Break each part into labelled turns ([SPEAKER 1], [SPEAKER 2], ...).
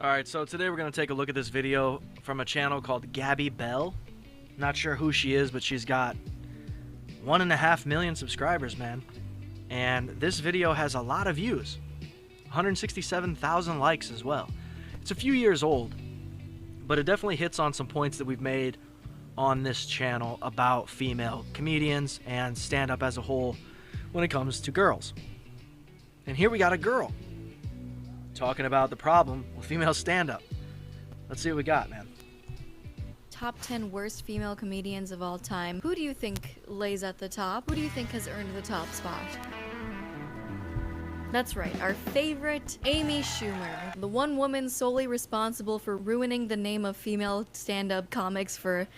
[SPEAKER 1] Alright, so today we're going to take a look at this video from a channel called GABI BELLE. Not sure who she is, but she's got 1.5 million subscribers, man. And this video has a lot of views. 167,000 likes as well. It's a few years old, but it definitely hits on some points that we've made on this channel about female comedians and stand-up as a whole when it comes to girls. And here we got a girl talking about the problem with female stand-up. Let's see what we got, man.
[SPEAKER 2] Top 10 worst female comedians of all time. Who do you think lays at the top? Who do you think has earned the top spot? That's right, our favorite, Amy Schumer. The one woman solely responsible for ruining the name of female stand-up comics for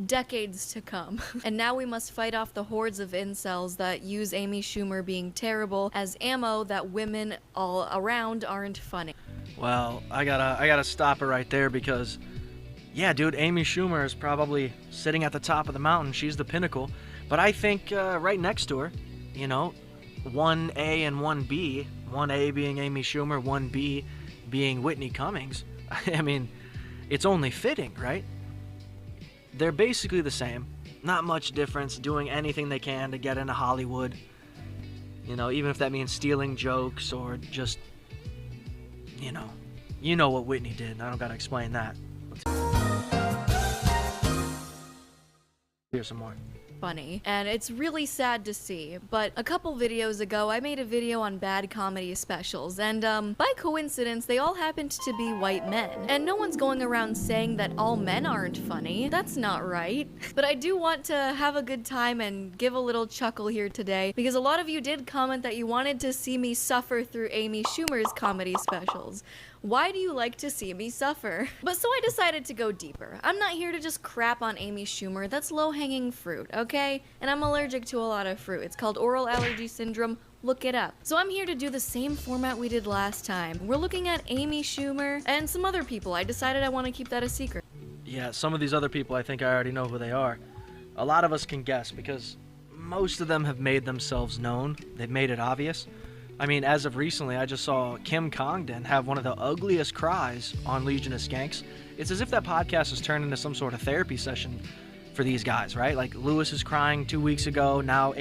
[SPEAKER 2] decades to come. And now we must fight off the hordes of incels that use Amy Schumer being terrible as ammo that women all around aren't funny.
[SPEAKER 1] Well, I gotta stop it right there because, yeah, dude, Amy Schumer is probably sitting at the top of the mountain. She's the pinnacle. But I think right next to her, you know, 1A and 1B, 1A being Amy Schumer, 1B being Whitney Cummings. I mean, it's only fitting, right? They're basically the same. Not much difference, doing anything they can to get into Hollywood. You know, even if that means stealing jokes or just, you know what Whitney did. I don't gotta explain that. Here's some more.
[SPEAKER 2] Funny, and it's really sad to see, but a couple videos ago I made a video on bad comedy specials, and by coincidence they all happened to be white men, and no one's going around saying that all men aren't funny. That's not right. But I do want to have a good time and give a little chuckle here today, because a lot of you did comment that you wanted to see me suffer through Amy Schumer's comedy specials. Why do you like to see me suffer? But so I decided to go deeper. I'm not here to just crap on Amy Schumer. That's low-hanging fruit, okay? And I'm allergic to a lot of fruit. It's called oral allergy syndrome. Look it up. So I'm here to do the same format we did last time. We're looking at Amy Schumer and some other people. I decided I want to keep that a secret.
[SPEAKER 1] Yeah, some of these other people, I think I already know who they are. A lot of us can guess because most of them have made themselves known. They've made it obvious. I mean, as of recently, I just saw Kim Congdon have one of the ugliest cries on Legion of Skanks. It's as if that podcast has turned into some sort of therapy session for these guys, right? Like, Lewis is crying 2 weeks ago, now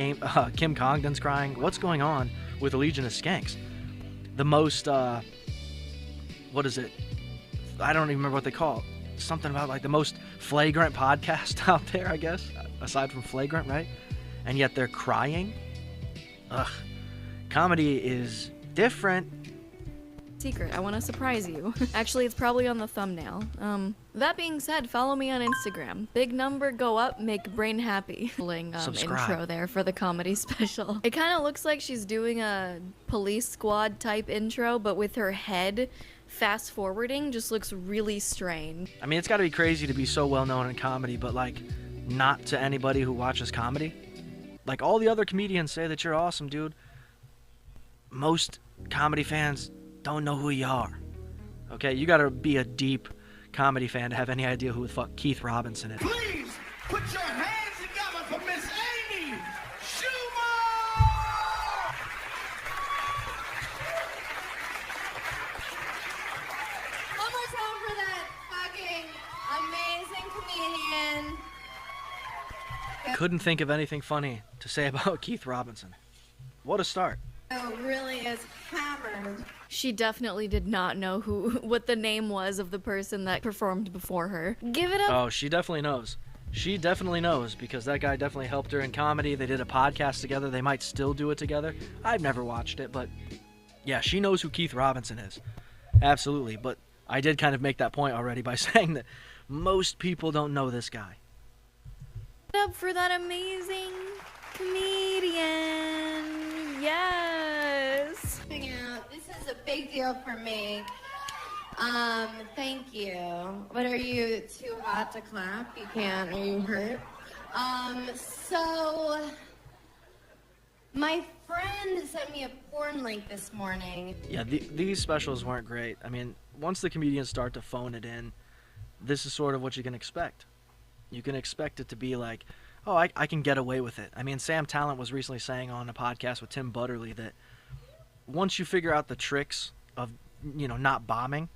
[SPEAKER 1] Kim Congdon's crying. What's going on with the Legion of Skanks? The most, what is it? I don't even remember what they call it. Something about, like, the most flagrant podcast out there, I guess, aside from flagrant, right? And yet they're crying? Ugh. Comedy is different.
[SPEAKER 2] Secret. I want to surprise you. Actually, it's probably on the thumbnail. That being said, follow me on Instagram. Big number, go up, make brain happy. Intro there for the comedy special. It kind of looks like she's doing a police squad type intro, but with her head fast forwarding just looks really strange.
[SPEAKER 1] I mean, it's got to be crazy to be so well known in comedy, but like not to anybody who watches comedy. Like, all the other comedians say that you're awesome, dude. Most comedy fans don't know who you are. Okay, you gotta be a deep comedy fan to have any idea who the fuck Keith Robinson is.
[SPEAKER 3] Please put your hands together for Miss Amy Schumer!
[SPEAKER 4] One more time for that fucking amazing comedian.
[SPEAKER 1] Couldn't think of anything funny to say about Keith Robinson. What a start.
[SPEAKER 4] Oh, really is hammered.
[SPEAKER 2] She definitely did not know what the name was of the person that performed before her. Give it up.
[SPEAKER 1] Oh, she definitely knows. She definitely knows because that guy definitely helped her in comedy. They did a podcast together. They might still do it together. I've never watched it, but yeah, she knows who Keith Robinson is. Absolutely. But I did kind of make that point already by saying that most people don't know this guy.
[SPEAKER 2] Give it up for that amazing comedian. Yes.
[SPEAKER 4] This is a big deal for me. Thank you. What, are you too hot to clap? You can't. Are you hurt? So my friend sent me a porn link this morning.
[SPEAKER 1] Yeah, these specials weren't great. I mean, once the comedians start to phone it in, this is sort of what you can expect. You can expect it to be like, oh, I can get away with it. I mean, Sam Talent was recently saying on a podcast with Tim Butterly that once you figure out the tricks of, you know, not bombing,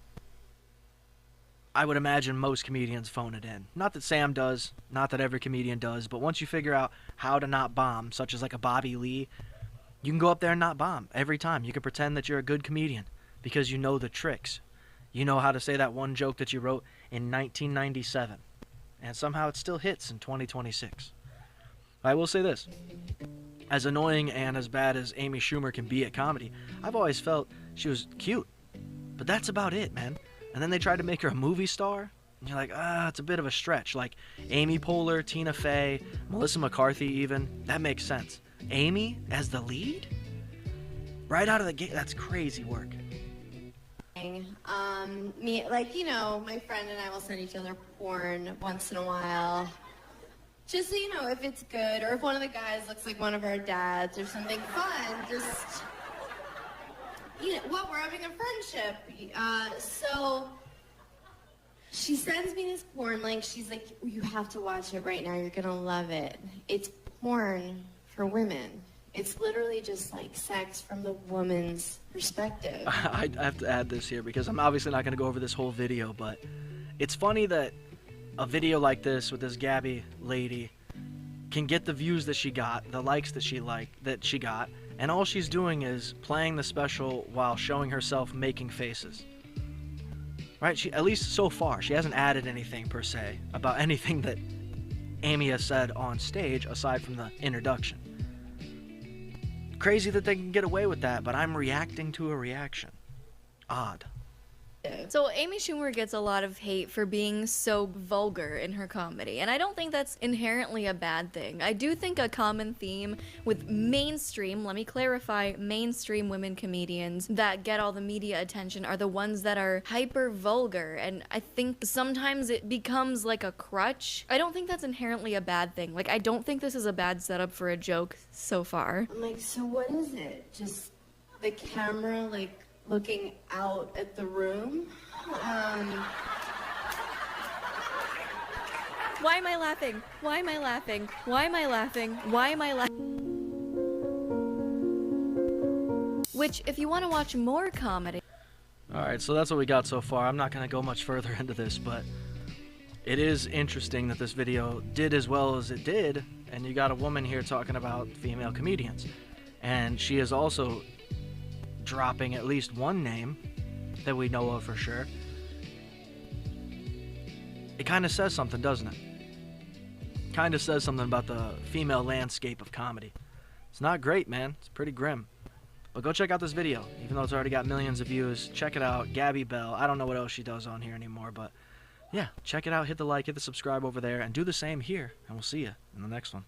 [SPEAKER 1] I would imagine most comedians phone it in. Not that Sam does, not that every comedian does, but once you figure out how to not bomb, such as like a Bobby Lee, you can go up there and not bomb every time. You can pretend that you're a good comedian because you know the tricks. You know how to say that one joke that you wrote in 1997, and somehow it still hits in 2026. I will say this. As annoying and as bad as Amy Schumer can be at comedy, I've always felt she was cute. But that's about it, man. And then they tried to make her a movie star, and you're like, it's a bit of a stretch. Like Amy Poehler, Tina Fey, Melissa McCarthy even, that makes sense. Amy as the lead? Right out of the gate, that's crazy work.
[SPEAKER 4] Me, like, you know, my friend and I will send each other porn once in a while. Just so you know, if it's good, or if one of the guys looks like one of our dads or something fun, just, you know, well, we're having a friendship. So she sends me this porn link. She's like, you have to watch it right now. You're going to love it. It's porn for women. It's literally just like sex from the woman's perspective.
[SPEAKER 1] I have to add this here because I'm obviously not going to go over this whole video, but it's funny that a video like this with this GABI lady can get the views that she got, the likes that she got, and all she's doing is playing the special while showing herself making faces. Right? She, at least so far, she hasn't added anything per se about anything that Amy has said on stage aside from the introduction. Crazy that they can get away with that, but I'm reacting to a reaction. Odd.
[SPEAKER 2] So Amy Schumer gets a lot of hate for being so vulgar in her comedy, and I don't think that's inherently a bad thing. I do think a common theme with mainstream, let me clarify, mainstream women comedians that get all the media attention are the ones that are hyper vulgar, and I think sometimes it becomes like a crutch. I don't think that's inherently a bad thing. Like, I don't think this is a bad setup for a joke so far.
[SPEAKER 4] I'm like, so what is it? Just the camera, like, looking out at the room?
[SPEAKER 2] Why am I laughing? Why am I laughing? Why am I laughing? Why am I laughing? Which, if you want to watch more comedy...
[SPEAKER 1] Alright, so that's what we got so far. I'm not going to go much further into this, but it is interesting that this video did as well as it did, and you got a woman here talking about female comedians. And she is also dropping at least one name that we know of for sure. It kind of says something, doesn't it? Kind of says something about the female landscape of comedy. It's not great, man. It's pretty grim. But go check out this video. Even though it's already got millions of views, check it out. GABI Belle. I don't know what else she does on here anymore, but yeah, check it out. Hit the like, hit the subscribe over there, and do the same here. And we'll see you in the next one.